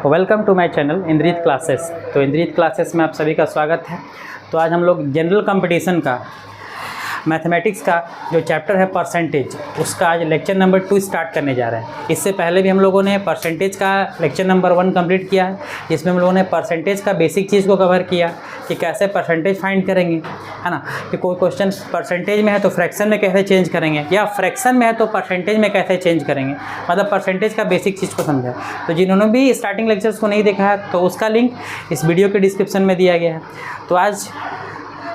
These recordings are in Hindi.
Welcome to my channel Indrit classes. तो इंद्रित क्लासेस में आप सभी का स्वागत है। तो आज हम लोग जनरल कंपटीशन का मैथमेटिक्स का जो चैप्टर है परसेंटेज, उसका आज लेक्चर नंबर 2 स्टार्ट करने जा रहे हैं। इससे पहले भी हम लोगों ने परसेंटेज का लेक्चर नंबर 1 कंप्लीट किया है, जिसमें हम लोगों ने परसेंटेज का बेसिक चीज़ को कवर किया कि कैसे परसेंटेज फाइंड करेंगे, है ना। कि कोई क्वेश्चन परसेंटेज में है तो फ्रैक्शन में कैसे चेंज करेंगे, या फ्रैक्शन में है तो परसेंटेज में कैसे चेंज करेंगे, मतलब परसेंटेज का बेसिक चीज़ को समझा। तो जिन्होंने भी स्टार्टिंग लेक्चर्स को नहीं देखा है तो उसका लिंक इस वीडियो के डिस्क्रिप्शन में दिया गया है। तो आज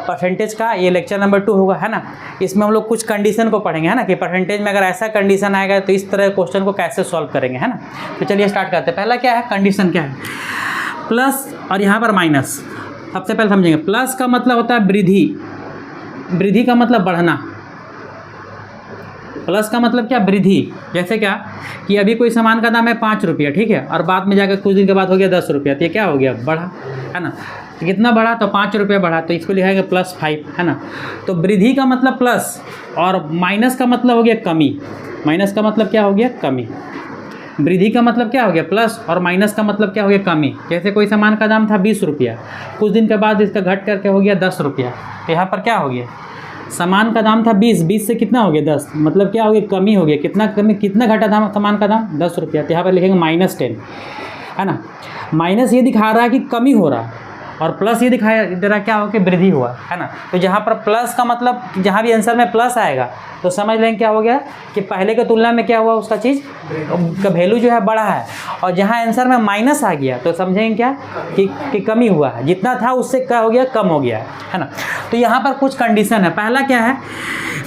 परसेंटेज का ये लेक्चर नंबर 2 होगा, है ना। इसमें हम लोग कुछ कंडीशन को पढ़ेंगे, है ना, कि परसेंटेज में अगर ऐसा कंडीशन आएगा तो इस तरह क्वेश्चन को कैसे सॉल्व करेंगे, है ना। तो चलिए स्टार्ट करते हैं। पहला क्या है, कंडीशन क्या है, प्लस और यहाँ पर माइनस। सबसे पहले समझेंगे, प्लस का मतलब होता है वृद्धि, वृद्धि का मतलब बढ़ना। प्लस का मतलब क्या, वृद्धि। जैसे क्या कि अभी कोई सामान का दाम है 5 रुपया, ठीक है, और बाद में जाकर कुछ दिन के बाद हो गया 10 रुपया, तो ये क्या हो गया, बढ़ा, है ना। तो कितना बढ़ा, तो 5 रुपये बढ़ा, तो इसको लिखाएंगे +5, है ना। तो वृद्धि का मतलब प्लस और माइनस का मतलब हो गया कमी। माइनस का मतलब क्या हो गया, कमी। वृद्धि का मतलब क्या हो गया, प्लस, और माइनस का मतलब क्या हो गया, कमी। जैसे कोई सामान का दाम था 20 रुपया, कुछ दिन के बाद इसका घट करके हो गया 10 रुपया, तो यहाँ पर क्या हो गया, सामान का दाम था 20 से कितना हो गया 10, मतलब क्या हो गया, कमी हो गया। कितना कमी, कितना घटा था सामान का दाम, 10 रुपया, तो यहाँ पर लिखेंगे -10, है ना। माइनस ये दिखा रहा है कि कमी हो रहा, और प्लस ये दिखाया दे रहा क्या हो कि वृद्धि हुआ, है ना। तो जहाँ पर प्लस का मतलब, जहाँ भी आंसर में प्लस आएगा तो समझ लेंगे क्या हो गया कि पहले के तुलना में क्या हुआ, उसका चीज़ का वैल्यू जो है बढ़ा है। और जहाँ आंसर में माइनस आ गया तो समझेंगे क्या कि कमी हुआ है, जितना था उससे क्या हो गया, कम हो गया है ना। तो यहाँ पर कुछ कंडीशन है। पहला क्या है,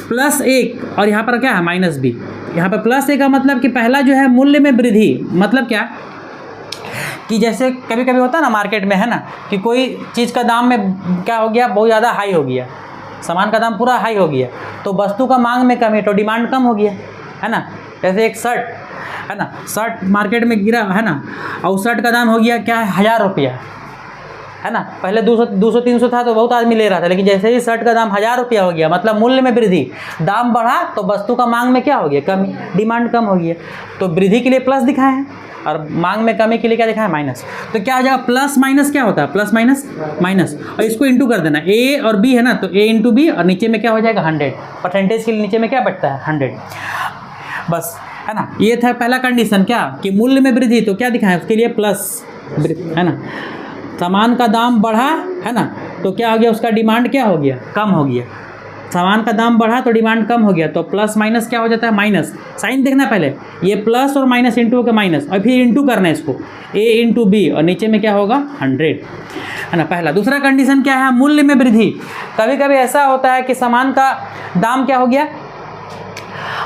+1, और यहाँ पर क्या है -b। यहाँ पर +1 का मतलब कि पहला जो है मूल्य में वृद्धि, मतलब क्या कि जैसे कभी कभी होता है ना मार्केट में, है ना, कि कोई चीज़ का दाम में क्या हो गया, बहुत ज़्यादा हाई हो गया, सामान का दाम पूरा हाई हो गया, तो वस्तु का मांग में कमी, तो डिमांड कम हो गया, है ना। जैसे एक शर्ट, है ना, शर्ट मार्केट में गिरा, है ना, और शर्ट का दाम हो गया क्या है, 1000 रुपया, है ना। पहले 200-300 था तो बहुत आदमी ले रहा था, लेकिन जैसे ही शर्ट का दाम 1000 रुपया हो गया, मतलब मूल्य में वृद्धि, दाम बढ़ा तो वस्तु का मांग में क्या हो गया, कमी, डिमांड कम हो गया। तो वृद्धि के लिए प्लस दिखाए हैं और मांग में कमी के लिए क्या दिखाया है, माइनस। तो क्या हो जाएगा, प्लस माइनस क्या होता है, प्लस माइनस माइनस, और इसको इंटू कर देना, ए और बी है ना, तो ए इंटू बी, और नीचे में क्या हो जाएगा 100। परसेंटेज के लिए नीचे में क्या बैठता है, 100, बस, है ना। ये था पहला कंडीशन, क्या कि मूल्य में वृद्धि, तो क्या दिखाएं उसके लिए प्लस, है ना। सामान का दाम बढ़ा, है ना, तो क्या हो गया, उसका डिमांड क्या हो गया, कम हो गया। सामान का दाम बढ़ा तो डिमांड कम हो गया, तो प्लस माइनस क्या हो जाता है, माइनस। साइन देखना पहले, ये प्लस और माइनस इंटू के माइनस, और फिर इंटू करना है इसको, ए इंटू बी, और नीचे में क्या होगा 100, है ना, पहला। दूसरा कंडीशन क्या है, मूल्य में वृद्धि। कभी कभी ऐसा होता है कि सामान का दाम क्या हो गया,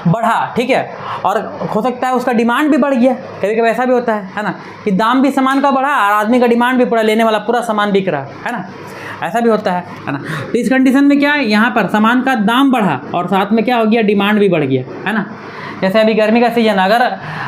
बढ़ा, ठीक है, और हो सकता है उसका डिमांड भी बढ़ गया। कभी कभी ऐसा भी होता है ना, कि दाम भी सामान का बढ़ा और आदमी का डिमांड भी पूरा, लेने वाला पूरा सामान बिक रहा है ना, ऐसा भी होता है ना। तो इस कंडीशन में क्या है, यहाँ पर सामान का दाम बढ़ा और साथ में क्या हो गया, डिमांड भी बढ़ गया, है ना। जैसे अभी गर्मी का सीजन, अगर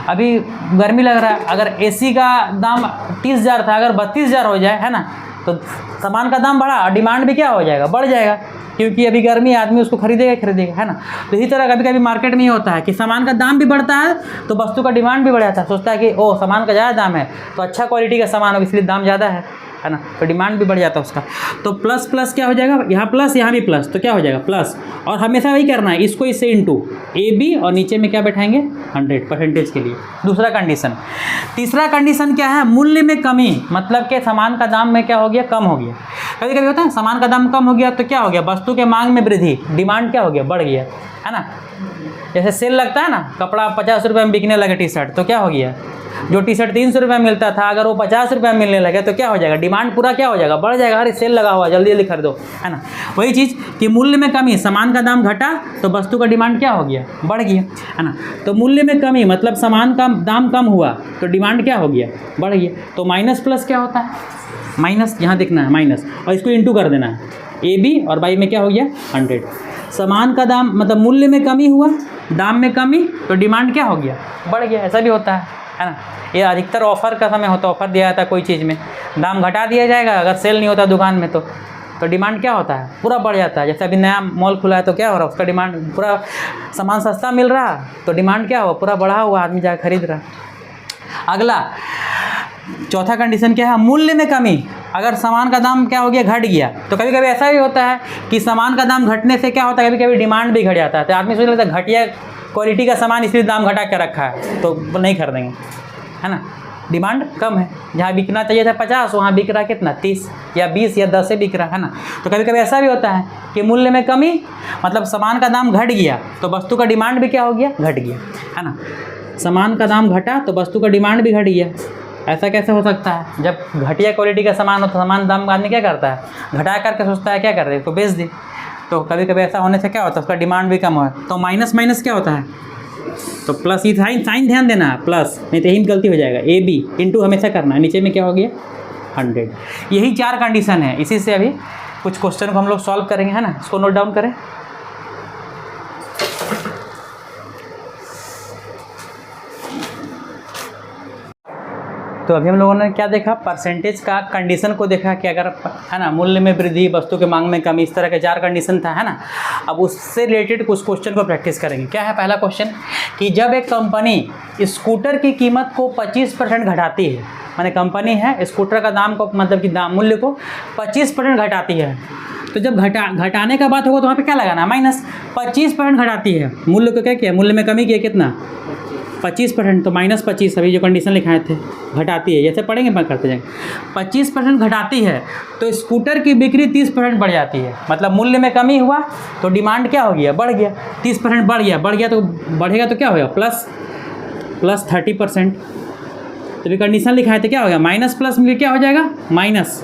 अभी गर्मी लग रहा है, अगर एसी का दाम 30,000 था, अगर 32,000 हो जाए, है ना, तो सामान का दाम बढ़ा और डिमांड भी क्या हो जाएगा, बढ़ जाएगा, क्योंकि अभी गर्मी है, आदमी उसको खरीदेगा, है ना। तो इसी तरह कभी कभी मार्केट में ये होता है कि सामान का दाम भी बढ़ता है तो वस्तु का डिमांड भी बढ़ जाता है। सोचता है कि ओ सामान का ज़्यादा दाम है तो अच्छा क्वालिटी का सामान हो, इसलिए दाम ज़्यादा है ना, तो डिमांड भी बढ़ जाता है उसका। तो प्लस प्लस क्या हो जाएगा, यहाँ प्लस यहाँ भी प्लस, तो क्या हो जाएगा प्लस, और हमेशा वही करना है, इसको इससे इंटू ए बी, और नीचे में क्या बैठाएंगे 100 परसेंटेज के लिए। दूसरा कंडीशन। तीसरा कंडीशन क्या है, मूल्य में कमी, मतलब कि सामान का दाम में क्या हो गया, कम हो गया। कभी कभी होता है सामान का दाम कम हो गया तो क्या हो गया, वस्तु के मांग में वृद्धि, डिमांड क्या हो गया, बढ़ गया, है ना। जैसे सेल लगता है ना, कपड़ा 50 रुपये में बिकने लगे, टी शर्ट, तो क्या हो गया, जो टी शर्ट 300 रुपये में मिलता था अगर वो 50 रुपये में मिलने लगे तो क्या हो जाएगा, डिमांड पूरा क्या हो जाएगा, बढ़ जाएगा, अरे सेल लगा हुआ जल्दी जल्दी खरीदो, है ना। वही चीज़ कि मूल्य में कमी, सामान का दाम घटा तो वस्तु का डिमांड क्या हो गया, बढ़ गया, है ना। तो मूल्य में कमी मतलब सामान का दाम कम हुआ तो डिमांड क्या हो गया, बढ़ गया। तो माइनस प्लस क्या होता है, माइनस, यहाँ देखना है माइनस, और इसको इंटू कर देना है, ए बी और बाई में क्या हो गया 100। सामान का दाम मतलब मूल्य में कमी हुआ, दाम में कमी, तो डिमांड क्या हो गया, बढ़ गया। ऐसा भी होता है ना। ये अधिकतर ऑफ़र का समय होता है, ऑफ़र दिया जाता है कोई चीज़ में, दाम घटा दिया जाएगा, अगर सेल नहीं होता दुकान में तो डिमांड क्या होता है, पूरा बढ़ जाता है। जैसे अभी नया मॉल खुला है तो क्या हो रहा है, उसका डिमांड पूरा, सामान सस्ता मिल रहा तो डिमांड क्या हुआ, पूरा बढ़ा हुआ, आदमी जाकर खरीद रहा। अगला चौथा कंडीशन क्या है, मूल्य में कमी। अगर सामान का दाम क्या हो गया, घट गया, तो कभी कभी ऐसा भी होता है कि सामान का दाम घटने से क्या होता है, कभी कभी डिमांड भी घट जाता है। तो आदमी सोच लेता है घटिया क्वालिटी का सामान इसलिए दाम घटा के रखा है, तो नहीं खरीदेंगे, है ना। डिमांड कम है, जहाँ बिकना चाहिए था 50 वहाँ बिक रहा कितना 30 या 20 या 10 से बिक रहा है ना। तो कभी कभी ऐसा भी होता है कि मूल्य में कमी, मतलब सामान का दाम घट गया तो वस्तु का डिमांड भी क्या हो गया, घट गया, है ना। सामान का दाम घटा तो वस्तु का डिमांड भी घट गया। ऐसा कैसे हो सकता है, जब घटिया क्वालिटी का सामान हो तो सामान दाम आदमी क्या करता है, घटा करके सोचता है क्या कर दे, तो बेच दे। तो कभी कभी ऐसा होने से क्या होता है, उसका डिमांड भी कम हो, तो माइनस माइनस क्या होता है, तो प्लस। ये साइन ध्यान देना है, प्लस, नहीं तो यही गलती हो जाएगा। ए बी इंटू हमेशा करना है, नीचे में क्या हो गया 100। यही 4 कंडीशन है, इसी से अभी कुछ क्वेश्चन को हम लोग सॉल्व करेंगे, है ना। इसको नोट डाउन करें। तो अभी हम लोगों ने क्या देखा, परसेंटेज का कंडीशन को देखा कि अगर, है ना, मूल्य में वृद्धि, वस्तु के मांग में कमी, इस तरह के 4 कंडीशन था, है ना। अब उससे रिलेटेड कुछ क्वेश्चन को प्रैक्टिस करेंगे। क्या है पहला क्वेश्चन, कि जब एक कंपनी स्कूटर की कीमत को 25% घटाती है, माने कंपनी है स्कूटर का दाम को, मतलब कि दाम मूल्य को 25% घटाती है, तो जब घटाने का बात होगा तो वहाँ पे क्या लगाना, माइनस। 25% घटाती है, मूल्य को क्या किया, मूल्य में कमी किया कितना 25%, तो माइनस 25। अभी जो कंडीशन लिखाए थे, घटाती है, जैसे पढ़ेंगे मैं करते जाएंगे। 25% घटाती है तो स्कूटर की बिक्री 30% बढ़ जाती है, मतलब मूल्य में कमी हुआ तो डिमांड क्या हो गया, बढ़ गया, 30% बढ़ गया तो बढ़ेगा तो क्या होगा, प्लस 30%। तो भी कंडीशन लिखाए थे, क्या हो गया, माइनस प्लस मिलकर क्या हो जाएगा, माइनस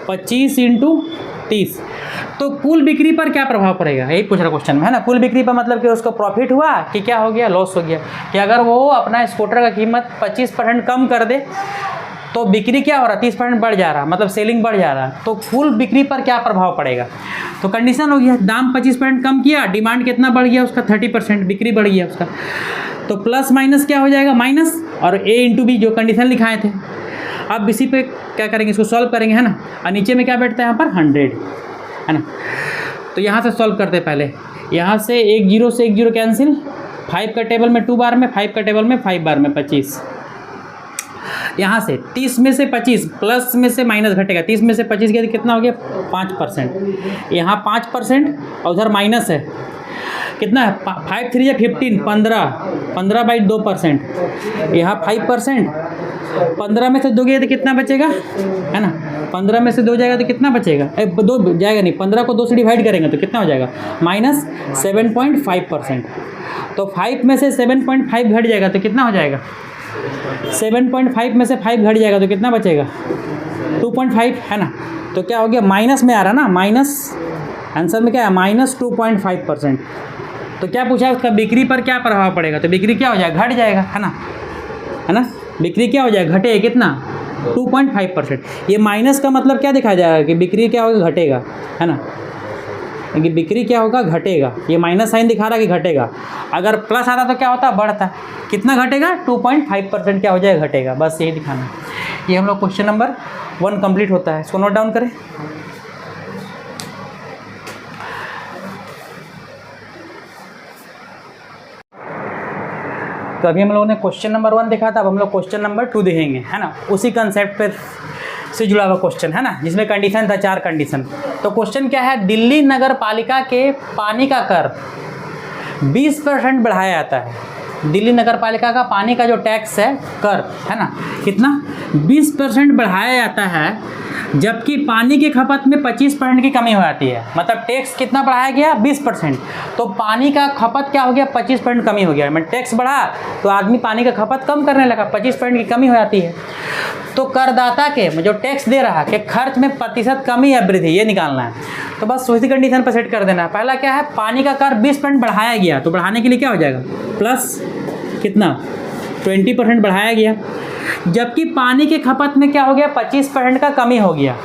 25 × 30। तो कुल बिक्री पर क्या प्रभाव पड़ेगा, यही पूछ रहा क्वेश्चन में, है ना। कुल बिक्री पर मतलब कि उसको प्रॉफिट हुआ कि क्या हो गया, लॉस हो गया। कि अगर वो अपना स्कूटर का कीमत 25% कम कर दे तो बिक्री क्या हो रहा, 30% बढ़ जा रहा, मतलब सेलिंग बढ़ जा रहा, तो कुल बिक्री पर क्या प्रभाव पड़ेगा। तो कंडीशन हो गया, दाम 25% कम किया, डिमांड कितना बढ़ गया उसका 30%, बिक्री बढ़ गया उसका, तो प्लस माइनस क्या हो जाएगा, माइनस, और A × B जो कंडीशन लिखाए थे। अब इसी पे क्या करेंगे, इसको सॉल्व करेंगे, है ना। और नीचे में क्या बैठता है यहाँ पर 100, है ना। तो यहाँ से सॉल्व करते हैं पहले, यहाँ से 1 0 से 1 0 कैंसिल, 5 का टेबल में 2 बार में, 5 का टेबल में 5 बार में 25। यहाँ से 30 में से 25 प्लस में से माइनस घटेगा, 30 में से 25 गया तो कितना हो गया 5%। यहाँ 5% और उधर माइनस है, कितना है 5 3 या 15, 15/2%। यहाँ 5%, 15 में से 2 गया तो कितना बचेगा, है ना। 15 में से 2 जाएगा तो कितना बचेगा, 2 जाएगा नहीं, 15 को 2 से डिवाइड करेंगे तो कितना हो जाएगा, माइनस 7.5%। तो 5 में से 7.5 घट जाएगा तो कितना हो जाएगा, 7.5 में से 5 घट जाएगा तो कितना बचेगा 2.5, है ना। तो क्या हो गया, माइनस में आ रहा ना, माइनस, आंसर में क्या है माइनस 2.5%। तो क्या पूछा, उसका बिक्री पर क्या प्रभाव पड़ेगा, तो बिक्री क्या हो जाएगा, घट जाएगा, है ना। बिक्री क्या हो जाएगा, घटेगा कितना 2.5%। ये माइनस का मतलब क्या दिखाया जाएगा कि बिक्री क्या होगा, घटेगा, है ना। कि बिक्री क्या होगा, घटेगा। ये माइनस साइन दिखा रहा है कि घटेगा, अगर प्लस आता तो क्या होता, बढ़ता। कितना घटेगा, 2.5% क्या हो जाएगा, घटेगा। बस यही दिखाना। ये हम लोग क्वेश्चन नंबर 1 कंप्लीट होता है। इसको नोट डाउन करें। तो अभी हम लोगों ने क्वेश्चन नंबर 1 देखा था, अब हम लोग क्वेश्चन नंबर 2 देखेंगे, है ना। उसी कंसेप्ट पर से जुड़ा हुआ क्वेश्चन, है ना, जिसमें कंडीशन था 4 कंडीशन। तो क्वेश्चन क्या है, दिल्ली नगर पालिका के पानी का कर 20% बढ़ाया जाता है। दिल्ली नगर पालिका का पानी का जो टैक्स है, कर, है ना, कितना 20% बढ़ाया जाता है, जबकि पानी की खपत में 25% की कमी हो जाती है। मतलब टैक्स कितना बढ़ाया गया, 20%, तो पानी का खपत क्या हो गया, 25% कमी हो गया। मतलब टैक्स बढ़ा तो आदमी पानी का खपत कम करने लगा, 25% की कमी हो जाती है। तो करदाता के जो टैक्स दे रहा है कि खर्च में प्रतिशत कमी या वृद्धि, ये निकालना है। तो बस उसी कंडीशन पर सेट कर देना है। पहला क्या है, पानी का कर 20% बढ़ाया गया, तो बढ़ाने के लिए क्या हो जाएगा, प्लस कितना 20% बढ़ाया गया, जबकि पानी की खपत में क्या हो गया, 25% का कमी हो गया।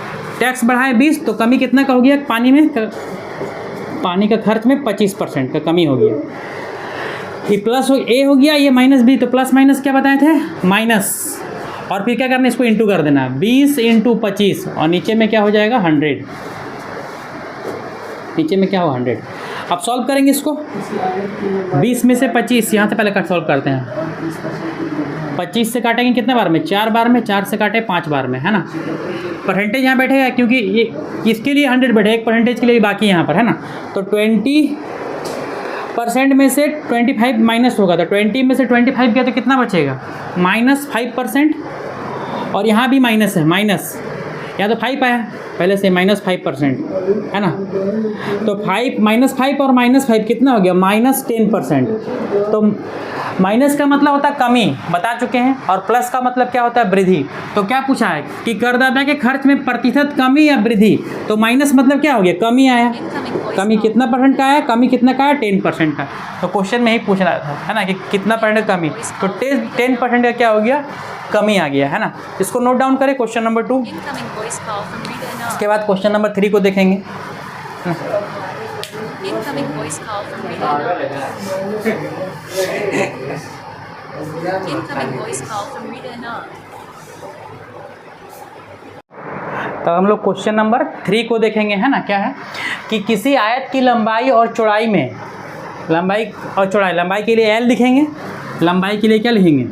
टैक्स बढ़ाए 20, तो कमी कितना का हो गया, पानी में पानी का खर्च में 25% का कमी हो गया। ये प्लस ए हो गया, ये माइनस बी, तो प्लस माइनस क्या बताए थे, माइनस, और फिर क्या करना है, इसको इंटू कर देना, 20 × 25, और नीचे में क्या हो जाएगा 100, नीचे में क्या हो 100। अब सॉल्व करेंगे इसको, 20 में से 25, यहाँ से पहले कट सॉल्व करते हैं। 25 से काटेंगे कितने बार में, 4 बार में, 4 से काटे 5 बार में, है ना। परसेंटेज यहाँ बैठेगा क्योंकि ये इसके लिए 100 बैठेगा, एक परसेंटेज के लिए बाकी यहाँ पर, है ना। तो 20% में से 25 माइनस होगा, तो 20 में से 25 गया तो कितना बचेगा, -5%। और यहाँ भी माइनस है, माइनस यहाँ तो 5 आया पहले से, -5%, है ना। तो 5 -5 और -5 कितना हो गया, -10%। तो माइनस का मतलब होता है कमी, बता चुके हैं, और प्लस का मतलब क्या होता है, वृद्धि। तो क्या पूछा है कि करदाता के खर्च में प्रतिशत कमी या वृद्धि, तो माइनस मतलब क्या हो गया, कमी आया। कमी कितना परसेंट का आया, कमी कितना का आया, 10% का। तो क्वेश्चन में ही पूछ रहा था, है ना, कि कितना परसेंट कमी, तो 10% का क्या हो गया, कमी आ गया, है ना। इसको नोट डाउन करें, क्वेश्चन नंबर 2। इसके बाद क्वेश्चन नंबर 3 को देखेंगे। Incoming voice call from Rita. Incoming voice call from Rita Anand. तो हम लोग क्वेश्चन नंबर 3 को देखेंगे, है ना। क्या है कि किसी आयत की लंबाई और चौड़ाई में, लंबाई और चौड़ाई, लंबाई के लिए L लिखेंगे, लंबाई के लिए क्या लिखेंगे,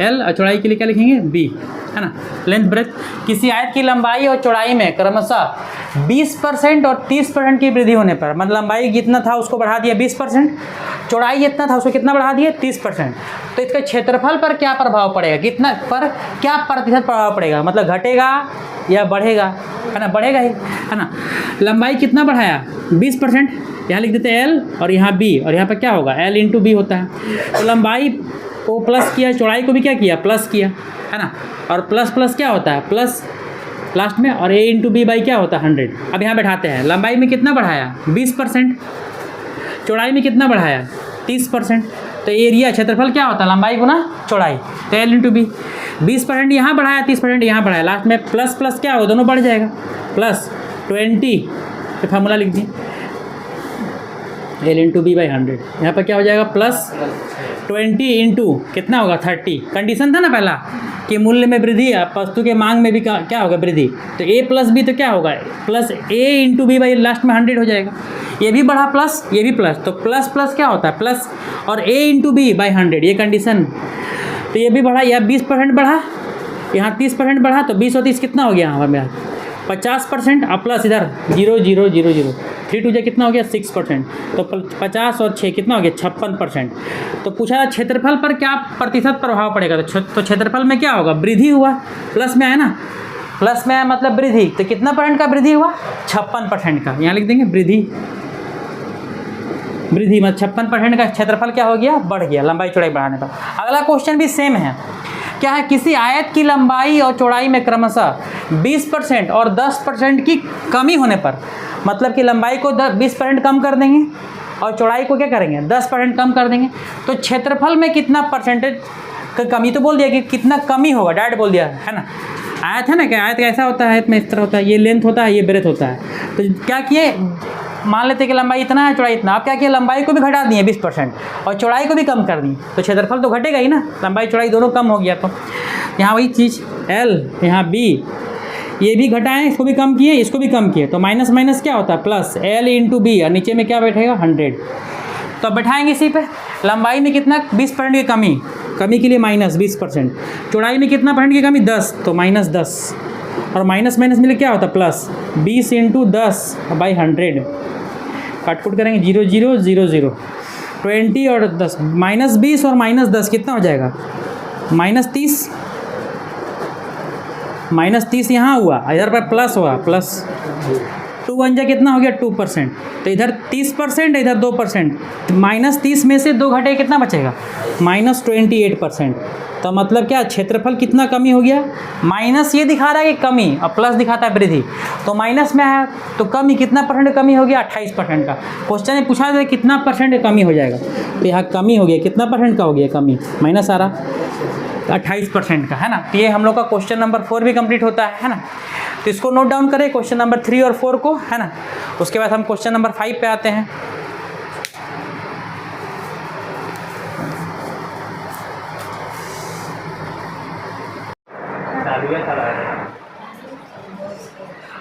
L, और चौड़ाई के लिए क्या लिखेंगे, B, है ना, लेंथ ब्रेथ। किसी आयत की लंबाई और चौड़ाई में क्रमशः 20% और 30% की वृद्धि होने पर, मतलब लंबाई जितना था उसको बढ़ा दिया 20%, चौड़ाई जितना था उसको कितना बढ़ा दिया, 30%। तो इसके क्षेत्रफल पर क्या प्रभाव पड़ेगा, कितना पर क्या प्रतिशत प्रभाव पड़ेगा, मतलब घटेगा या बढ़ेगा, है ना, बढ़ेगा ही, है ना। लंबाई कितना बढ़ाया, 20%, यहाँ लिख देते हैं L, और यहाँ B, और यहाँ पर क्या होगा, L × B होता है। तो लंबाई को प्लस किया, चौड़ाई को भी क्या किया, प्लस किया, है ना। और प्लस प्लस क्या होता है, प्लस लास्ट में, और A × B बाई क्या होता है, 100। अब यहाँ बैठाते हैं, लंबाई में कितना बढ़ाया, 20%, चौड़ाई में कितना बढ़ाया, 30%। तो एरिया, क्षेत्रफल क्या होता है, लंबाई गुना चौड़ाई, तो L × B। 20% यहाँ बढ़ाया, 30% यहाँ बढ़ाया, लास्ट में प्लस प्लस क्या हो, दोनों बढ़ जाएगा, प्लस 20, तो फार्मूला लिख दी, L × B बाई 100। यहाँ पर क्या हो जाएगा, प्लस 20 × कितना होगा, 30। कंडीशन था ना पहला कि मूल्य में वृद्धि, वस्तु के मांग में भी क्या होगा, वृद्धि। तो A + B तो क्या होगा, plus A × B by last में 100 हो जाएगा। ये भी बढ़ा प्लस, ये भी प्लस, तो प्लस प्लस क्या होता है, प्लस, और A × B बाई 100, ये कंडीशन। तो ये भी बढ़ा, यह 20% बढ़ा, यहाँ 30% बढ़ा, तो 20 और 30 कितना हो गया, यहाँ पर मेरा 50%, और प्लस इधर 0 0 0 0, 3 2 कितना हो गया, 6%। तो 50 और 6 कितना हो गया, 56%। तो पूछा क्षेत्रफल पर क्या प्रतिशत प्रभाव पड़ेगा, तो क्षेत्रफल में क्या होगा, वृद्धि हुआ, प्लस में आया ना, प्लस में आया मतलब वृद्धि, तो कितना परसेंट का वृद्धि हुआ, 56% का, यहाँ लिख देंगे वृद्धि, वृद्धि मतलब 56% का क्षेत्रफल क्या हो गया, बढ़ गया, लंबाई चौड़ाई बढ़ाने पर। अगला क्वेश्चन भी सेम है, क्या है, किसी आयत की लंबाई और चौड़ाई में क्रमशः 20% और 10% की कमी होने पर, मतलब कि लंबाई को 20% कम कर देंगे और चौड़ाई को क्या करेंगे, 10% कम कर देंगे, तो क्षेत्रफल में कितना परसेंटेज का कमी, तो बोल दिया कि कितना कमी होगा, डायरेक्ट बोल दिया, है ना। आयत है ना, क्या आयत कैसा होता है, आयत में इस तरह होता है, ये लेंथ होता है, ये ब्रेथ होता है। तो क्या किए, मान लेते कि लंबाई इतना है, चौड़ाई इतना, आप क्या किए, लंबाई को भी घटा दिए 20% और चौड़ाई को भी कम कर दी, तो क्षेत्रफल तो घटेगा ही ना, लंबाई चौड़ाई दोनों कम हो गया। तो यहाँ वही चीज़ L, यहाँ B, ये भी घटाएं, इसको भी कम किए, इसको भी कम किए, तो माइनस माइनस क्या होता है, प्लस L × B, और नीचे में क्या बैठेगा, 100। तो अब बैठाएंगे इसी पे, लंबाई में कितना 20% की कमी, कमी के लिए -20%, चौड़ाई में कितना परसेंट की कमी, 10, तो -10, और माइनस माइनस मिले क्या होता है, प्लस 20 × 10 बाई 100, काटकुट करेंगे 0 0 0 0, 20 और 10, -20 और -10 कितना हो जाएगा, -30, -30 यहाँ हुआ, इधर पर प्लस हुआ, प्लस 2 × 1 कितना हो गया, 2%, तो इधर 30%, इधर 2%, -30 में से 2 घटे कितना बचेगा, -28%। तो मतलब क्या, क्षेत्रफल कितना कमी हो गया, माइनस ये दिखा रहा है कि कमी, और प्लस दिखाता है वृद्धि, तो माइनस में है तो कमी, कितना परसेंट कमी हो गया, 28% का। क्वेश्चन में पूछा था कितना परसेंट कमी हो जाएगा, तो यहाँ कमी हो गया, कितना परसेंट का हो गया कमी, माइनस आ रहा, 28% का, है ना। तो ये हम लोग का क्वेश्चन नंबर 4 भी कंप्लीट होता है ना। तो इसको नोट डाउन करें, क्वेश्चन नंबर 3 और 4 को, है ना। उसके बाद हम क्वेश्चन नंबर 5 पे आते हैं।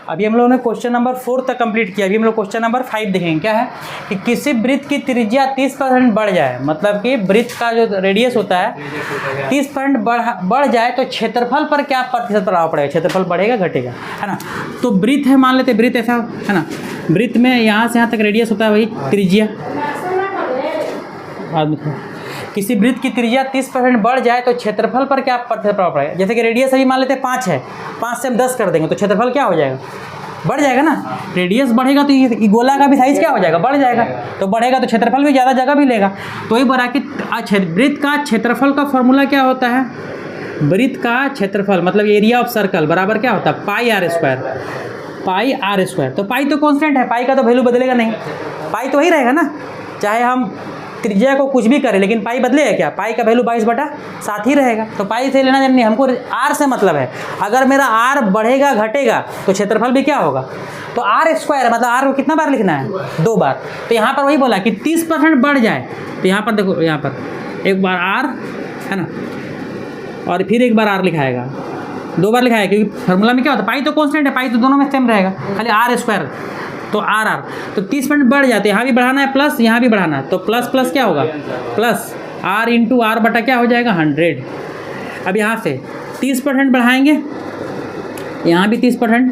अभी हम लोगों ने क्वेश्चन नंबर 4 तक कंप्लीट किया। अभी हम लोग क्वेश्चन नंबर 5 देखेंगे। क्या है कि किसी वृत्त की त्रिज्या 30% बढ़ जाए, मतलब कि वृत्त का जो रेडियस होता है 30% बढ़ जाए तो क्षेत्रफल पर क्या प्रतिशत प्रभाव पड़ेगा, क्षेत्रफल बढ़ेगा घटेगा, है ना। तो वृत्त है, मान लेते वृत्त ऐसा है ना, वृत्त में यहाँ से यहाँ तक रेडियस होता है वही त्रिज्या। किसी वृत्त की त्रिज्या 30% बढ़ जाए तो क्षेत्रफल पर क्या प्रतिशत प्रभाव पड़ेगा। जैसे कि रेडियस अभी मान लेते हैं 5 है, 5 से हम 10 कर देंगे तो क्षेत्रफल क्या हो जाएगा, बढ़ जाएगा ना। रेडियस बढ़ेगा तो ये गोला का भी साइज क्या हो जाएगा, बढ़ जाएगा। तो बढ़ेगा तो क्षेत्रफल भी ज़्यादा जगह भी लेगा। तो वही बोला कि वृत्त का क्षेत्रफल का फॉर्मूला क्या होता है, वृत्त का क्षेत्रफल मतलब एरिया ऑफ सर्कल बराबर क्या होता है, पाई आर स्क्वायर। तो पाई तो कांस्टेंट है, पाई का तो वैल्यू बदलेगा नहीं, पाई तो वही रहेगा ना, चाहे हम त्रिज्या को कुछ भी करें लेकिन पाई बदलेगा क्या, पाई का वैल्यू 22/7 ही रहेगा। तो पाई से लेना देना नहीं, हमको आर से मतलब है। अगर मेरा आर बढ़ेगा घटेगा तो क्षेत्रफल भी क्या होगा। तो आर स्क्वायर मतलब आर को कितना बार लिखना है, 2 बार। तो यहाँ पर वही बोला कि 30% बढ़ जाए तो यहाँ पर देखो, यहाँ पर एक बार आर है ना, और फिर एक बार आर लिखाएगा, 2 बार लिखाएगा, क्योंकि फार्मूला में क्या होता है, पाई तो कांस्टेंट है, पाई तो दोनों में सेम रहेगा, खाली आर स्क्वायर। तो आर तो 30% बढ़ जाते हैं, यहाँ भी बढ़ाना है प्लस यहाँ भी बढ़ाना है, तो प्लस प्लस क्या होगा, प्लस आर इंटू आर बटा क्या हो जाएगा 100। अब यहाँ से 30% बढ़ाएंगे, यहाँ भी 30%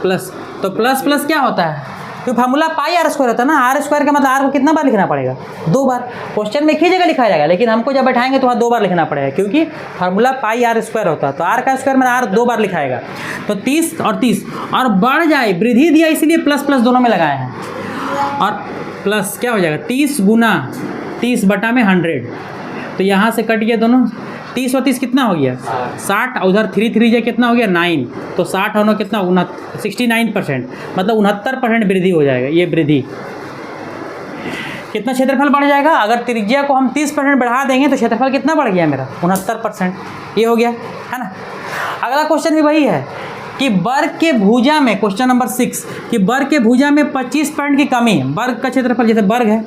प्लस, तो प्लस प्लस क्या होता है, तो फार्मूला पाई आर स्क्वायर होता है ना। आर स्क्वायर का मतलब आर को कितना बार लिखना पड़ेगा, 2 बार। क्वेश्चन में एक ही जगह लिखा जाएगा लेकिन हमको जब बैठाएंगे तो वहाँ 2 बार लिखना पड़ेगा, क्योंकि फार्मूला पाई आर स्क्वायर होता है। तो आर का स्क्वायर में आर 2 बार लिखाएगा। तो 30 और 30 और बढ़ जाए, वृद्धि दिया इसलिए प्लस प्लस दोनों में लगाए हैं, और प्लस क्या हो जाएगा 30 गुना 30/100। तो यहाँ से कट गया दोनों, 30 और 30 कितना हो गया 60, उधर 3 3 जा कितना हो गया 9, तो 60 होना कितना 69%, मतलब 69% वृद्धि हो जाएगा। ये वृद्धि कितना क्षेत्रफल बढ़ जाएगा, अगर त्रिज्या को हम 30% बढ़ा देंगे तो क्षेत्रफल कितना बढ़ गया मेरा 69%, ये हो गया, है ना। अगला क्वेश्चन भी वही है कि वर्ग के भुजा में, क्वेश्चन नंबर 6 कि वर्ग के भुजा में 25% की कमी, वर्ग का क्षेत्रफल जैसे वर्ग है,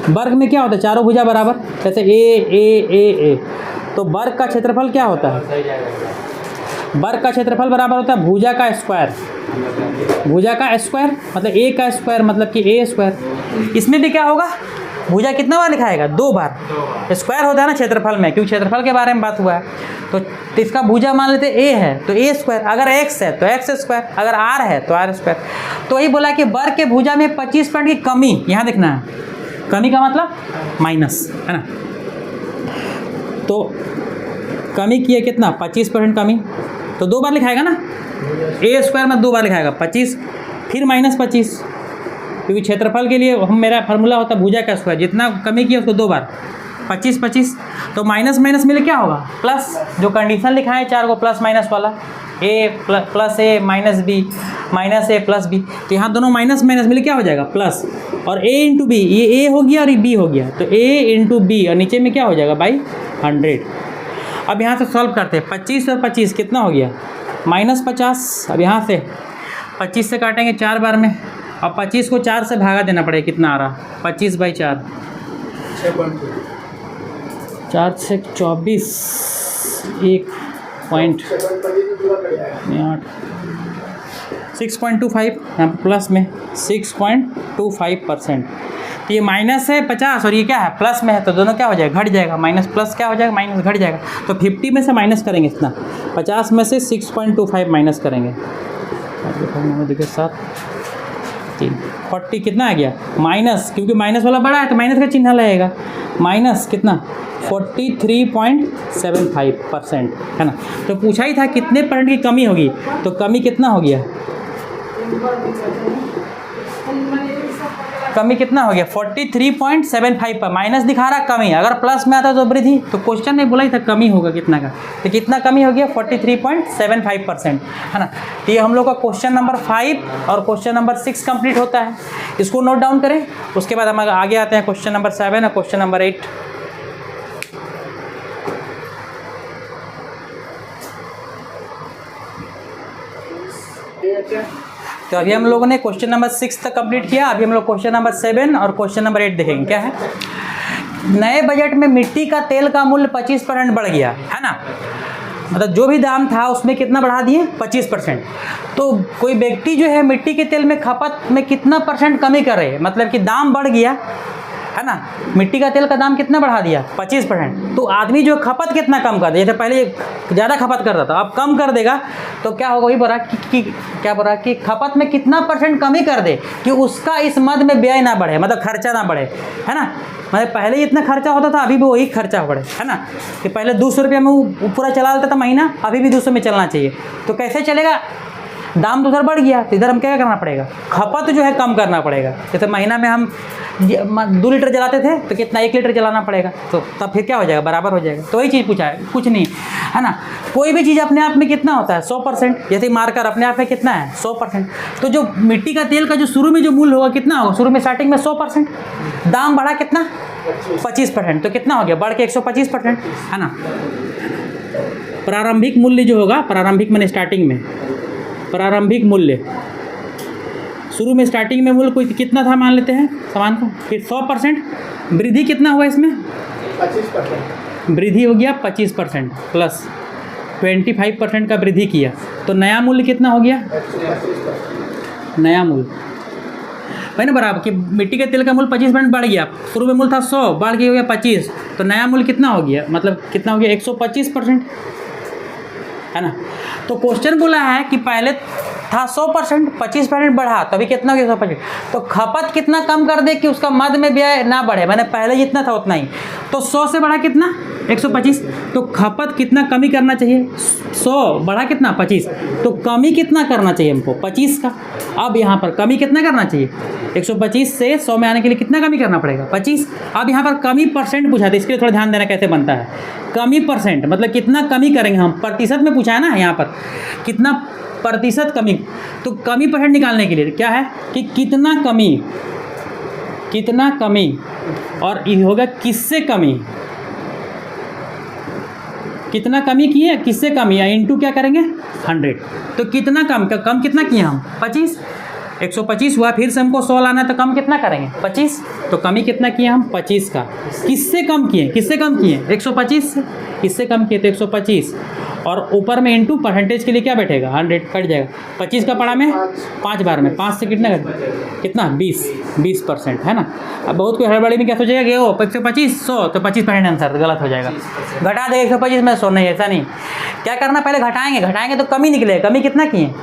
वर्ग में क्या होता है चारों भुजा बराबर, जैसे ए, तो वर्ग का क्षेत्रफल क्या होता है, वर्ग का क्षेत्रफल बराबर होता है भुजा का स्क्वायर। भुजा का स्क्वायर मतलब ए का स्क्वायर मतलब कि ए स्क्वायर। इसमें भी क्या होगा, भुजा कितना बार लिखाएगा 2 बार, स्क्वायर होता है ना क्षेत्रफल में, क्योंकि क्षेत्रफल के बारे में बात हुआ है। तो इसका भुजा मान लेते ए है तो ए स्क्वायर, अगर एक्स है तो एक्स स्क्वायर, अगर आर है तो आर स्क्वायर। तो वही बोला कि वर्ग के भुजा में 25% की कमी, यहाँ देखना है, कमी का मतलब माइनस, है ना। तो कमी किए कितना 25% कमी, तो 2 बार लिखाएगा ना, ए स्क्वायर में 2 बार लिखाएगा 25 फिर -25, क्योंकि क्षेत्रफल के लिए हम मेरा फार्मूला होता है भुजा का स्क्वायर, जितना कमी किया उसको 2 बार 25, तो माइनस माइनस मिले क्या होगा प्लस, जो कंडीशन लिखा है 4 को प्लस माइनस वाला, ए प्लस ए माइनस बी माइनस ए प्लस बी, तो यहाँ दोनों माइनस माइनस मिले क्या हो जाएगा प्लस, और ए इंटू बी, ये ए हो गया और ये बी हो गया, तो ए इंटू बी और नीचे में क्या हो जाएगा बाई 100। अब यहाँ से सॉल्व करते हैं, 25 और 25 कितना हो गया -50। अब यहाँ से 25 से काटेंगे 4 बार में, अब 25 को 4 से भागा देना पड़ेगा, कितना आ रहा 25/4, 4 से 24, 6.25 यहाँ पर प्लस में 6.25%। तो ये माइनस है 50 और ये क्या है प्लस में है, तो दोनों क्या हो जाएगा घट जाएगा, माइनस प्लस क्या हो जाएगा माइनस घट जाएगा। तो 50 में से माइनस करेंगे इतना, 50 में से 6.25 माइनस करेंगे, देखिए 7 3 40 कितना आ गया माइनस, क्योंकि माइनस वाला बड़ा है तो माइनस का चिन्ह लगेगा, माइनस कितना 43.75%, है ना। तो पूछा ही था कितने % की कमी होगी, तो कमी कितना हो गया, कमी कितना हो गया 43.75 पर, माइनस दिखा रहा कमी, अगर प्लस में आता तो वृद्धि, तो क्वेश्चन में बोला ही था कमी होगा कितना का, तो कितना कमी हो गया 43.75%, है ना। तो ये हम लोग का क्वेश्चन नंबर 5 और क्वेश्चन नंबर 6 कंप्लीट होता है, इसको नोट डाउन करें। उसके बाद हम आगे आते हैं क्वेश्चन नंबर 7 और क्वेश्चन नंबर 8। तो अभी हम लोगों ने क्वेश्चन नंबर 6 तक कंप्लीट किया, अभी हम लोग क्वेश्चन नंबर 7 और क्वेश्चन नंबर 8 देखेंगे। क्या है, नए बजट में मिट्टी का तेल का मूल्य 25% बढ़ गया, है ना। मतलब जो भी दाम था उसमें कितना बढ़ा दिए 25%। तो कोई व्यक्ति जो है मिट्टी के तेल में खपत में कितना % कमी करे, मतलब कि दाम बढ़ गया है ना, मिट्टी का तेल का दाम कितना बढ़ा दिया 25%। तो आदमी जो खपत कितना कम कर दे, जैसे पहले ज़्यादा खपत करता था अब कम कर देगा तो क्या होगा, वही बोला कि क्या बोला कि खपत में कितना % कमी कर दे कि उसका इस मद में व्यय ना बढ़े, मतलब खर्चा ना बढ़े, है ना। मतलब पहले इतना खर्चा होता था, अभी भी वही खर्चा बढ़े, है ना। कि पहले 200 रुपये में वो पूरा चला लेता था महीना, अभी भी 200 में चलना चाहिए। तो कैसे चलेगा, दाम तो उधर बढ़ गया, तो इधर हम क्या करना पड़ेगा, खपत जो है कम करना पड़ेगा। जैसे महीना में हम 2 लीटर जलाते थे तो कितना 1 लीटर जलाना पड़ेगा, तो तब फिर क्या हो जाएगा, बराबर हो जाएगा। तो वही चीज़ पूछा है, कुछ नहीं, है ना। कोई भी चीज़ अपने आप में कितना होता है 100%, जैसे मार्कर अपने आप में कितना है 100%। तो जो मिट्टी का तेल का जो शुरू में जो मूल्य होगा कितना होगा, शुरू में स्टार्टिंग में 100%, दाम बढ़ा कितना 25%, तो कितना हो गया, बढ़ के 125%, है ना। प्रारंभिक मूल्य जो होगा, प्रारंभिक मैंने स्टार्टिंग में, प्रारंभिक मूल्य शुरू में स्टार्टिंग में मूल्य कोई कितना था मान लेते हैं सामान को, फिर 100%, वृद्धि कितना हुआ इसमें 25%, वृद्धि हो गया 25% प्लस 25% का वृद्धि किया, तो नया मूल्य कितना हो गया, नया मूल्य भाई ना बराबर कि मिट्टी के तेल का मूल्य 25% बढ़ गया, शुरू में मूल्य था 100, बढ़ के हो गया 25, तो नया मूल्य कितना हो गया, मतलब कितना हो गया 125%, है ना। तो क्वेश्चन बोला है कि पहले था 100%, 25% बढ़ा, तभी कितना हो गया 125, तो खपत कितना कम कर दे कि उसका मद में व्यय ना बढ़े, मैंने पहले जितना था उतना ही, तो 100 से बढ़ा कितना 125, तो खपत कितना कमी करना चाहिए, 100 बढ़ा कितना 25, तो कमी कितना करना चाहिए हमको 25 का। अब यहाँ पर कमी कितना करना चाहिए, 125 से 100 में आने के लिए कितना कमी करना पड़ेगा 25। अब यहाँ पर कमी % पूछा था, इसके लिए थोड़ा ध्यान देना कैसे बनता है। कमी % मतलब कितना कमी करेंगे हम, प्रतिशत में पूछा है ना यहाँ पर, कितना प्रतिशत कमी, तो कमी % निकालने के लिए क्या है कि कितना कमी, कितना कमी, और ये होगा किससे कमी, कितना कमी किए किससे कमी, या इंटू क्या करेंगे 100, तो कितना कम कितना किए हम 25, 125 हुआ, फिर से हमको 100 लाना है तो कम कितना करेंगे 25, तो कमी कितना किए हम 25 का, किससे कम किए 125 से, किससे कम किए तो 125, और ऊपर में इंटू % के लिए क्या बैठेगा 100 कट जाएगा, 25 का पड़ा में 5 बार में 5 से कितना 20%, है ना। अब बहुत कोई हड़बड़ी में क्या सोचेगा कि वो 125 100 तो 25% आंसर गलत हो जाएगा, घटा देगा 125 में 100 नहीं, ऐसा नहीं, क्या करना पहले घटाएंगे तो कमी निकलेगा, कमी कितना किए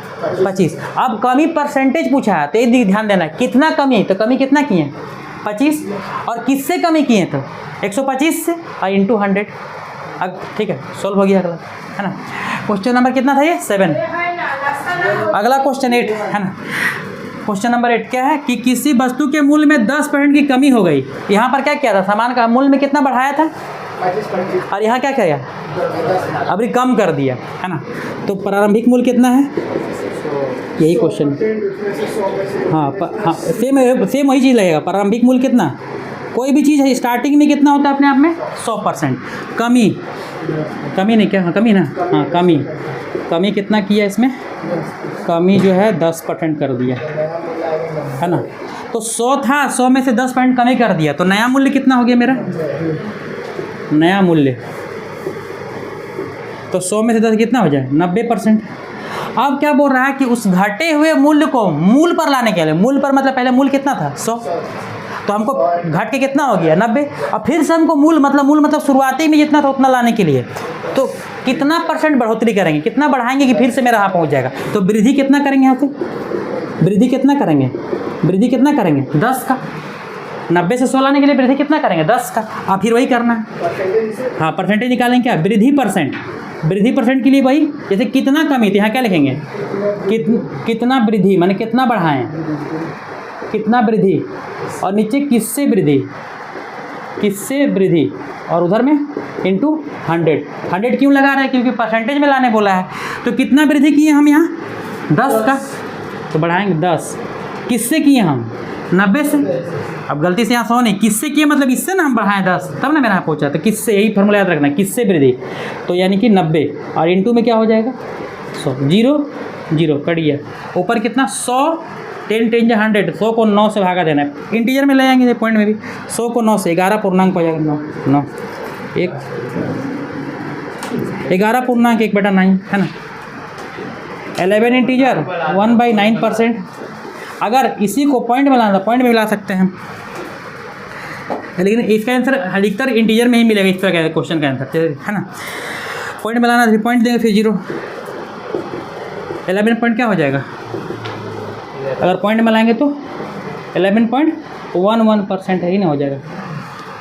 25। अब कमी % पूछा है तो ये ध्यान देना, कितना कमी, तो कमी कितना किए 25, और किससे कमी किए तो 125 से, और इंटू 100। अब ठीक है, सोल्व हो गया अगला, है ना। क्वेश्चन नंबर कितना था ये 7। अगला क्वेश्चन 8 है ना। क्वेश्चन नंबर 8 क्या है कि किसी वस्तु के मूल्य में 10% की कमी हो गई। यहाँ पर क्या किया था, सामान का मूल्य में कितना बढ़ाया था 25%, और यहाँ क्या किया अभी कम कर दिया, है ना। तो प्रारंभिक मूल्य कितना है, यही क्वेश्चन, हाँ सेम वही चीज़ लगेगा। प्रारंभिक मूल्य कितना, कोई भी चीज़ है स्टार्टिंग में कितना होता है अपने आप में 100%, कमी नहीं क्या, हाँ कमी ना, हाँ कमी कितना किया इसमें, कमी जो है 10% कर दिया, है ना। तो 100 था, 100 में से 10% कमी कर दिया, तो नया मूल्य कितना हो गया मेरा, नया मूल्य तो 100 में से 10 कितना हो जाए 90%। अब क्या बोल रहा है कि उस घटे हुए मूल्य को मूल पर लाने के लिए, मूल पर मतलब पहले मूल्य कितना था 100, तो हमको घट के कितना हो गया 90, और फिर से हमको मूल मतलब शुरुआती में जितना था उतना लाने के लिए तो कितना % बढ़ोतरी करेंगे, कितना बढ़ाएंगे कि फिर से मेरा यहाँ पहुँच जाएगा। तो वृद्धि कितना करेंगे, यहाँ से वृद्धि कितना करेंगे 10 का, 90 से 100 लाने के लिए वृद्धि कितना करेंगे 10 का। अब फिर वही करना है, हाँ परसेंटेज निकालेंगे, क्या वृद्धि % के लिए वही, जैसे कितना कमी तो यहाँ क्या लिखेंगे कितना वृद्धि, माने कितना बढ़ाएं, कितना वृद्धि, और नीचे किससे वृद्धि, और उधर में इंटू 100 क्यों लगा रहे हैं, क्योंकि परसेंटेज में लाने बोला है। तो कितना वृद्धि किए हम यहाँ 10 का, तो बढ़ाएंगे 10, किससे किए हम 90 से, अब गलती से यहाँ 100 नहीं, किससे किए मतलब इससे ना हम बढ़ाएं 10, तब ना मेरा यहाँ पहुँचा, तो किससे, यही फॉर्मूला याद रखना, किससे वृद्धि, तो यानी कि 90, और इंटू में क्या हो जाएगा 100, 0 कट गया, ऊपर कितना 100, 10 10 100, 100 को 9 से भागा देना है, इंटीजर में ले जाएंगे पॉइंट में भी, 100 को 9 से 11 पूर्णांक हो जाएगा 9 1 11.1/9 है ना। 11 इंटीजर 1/9%। अगर इसी को पॉइंट में लाना, पॉइंट में मिला सकते हैं, लेकिन इसका आंसर अधिकतर इंटीजर में ही मिलेगा इस तरह का क्वेश्चन का आंसर, है ना। पॉइंट में लाना, फिर पॉइंट देंगे, फिर 0। 11 पॉइंट क्या हो जाएगा, अगर पॉइंट में लाएंगे तो 11.11% है ही ना, हो जाएगा,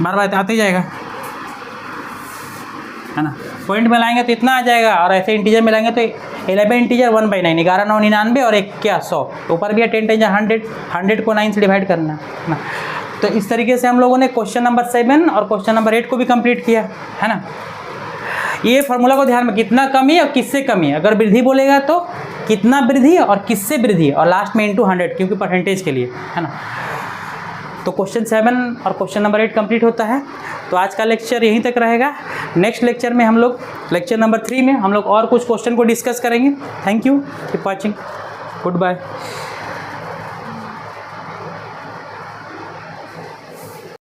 बार बार आते ही जाएगा, है ना। पॉइंट में लाएंगे तो इतना आ जाएगा, और ऐसे इंटीजर में लाएंगे तो 11 इंटीजर 1/9, 11 9 99, और एक क्या 100, ऊपर भी है 10 10 100, 100 को 9 से डिवाइड करना है ना। तो इस तरीके से हम लोगों ने क्वेश्चन नंबर 7 और क्वेश्चन नंबर 8 को भी कंप्लीट किया, है ना। ये फार्मूला को ध्यान में, कितना कमी और किससे कमी है, अगर वृद्धि बोलेगा तो कितना वृद्धि और किससे वृद्धि, और लास्ट में इंटू 100, क्योंकि परसेंटेज के लिए, है ना। तो क्वेश्चन 7 और क्वेश्चन नंबर 8 कंप्लीट होता है। तो आज का लेक्चर यहीं तक रहेगा। नेक्स्ट लेक्चर में हम लोग, लेक्चर नंबर 3 में हम लोग और कुछ क्वेश्चन को डिस्कस करेंगे। Thank you, keep watching, good bye.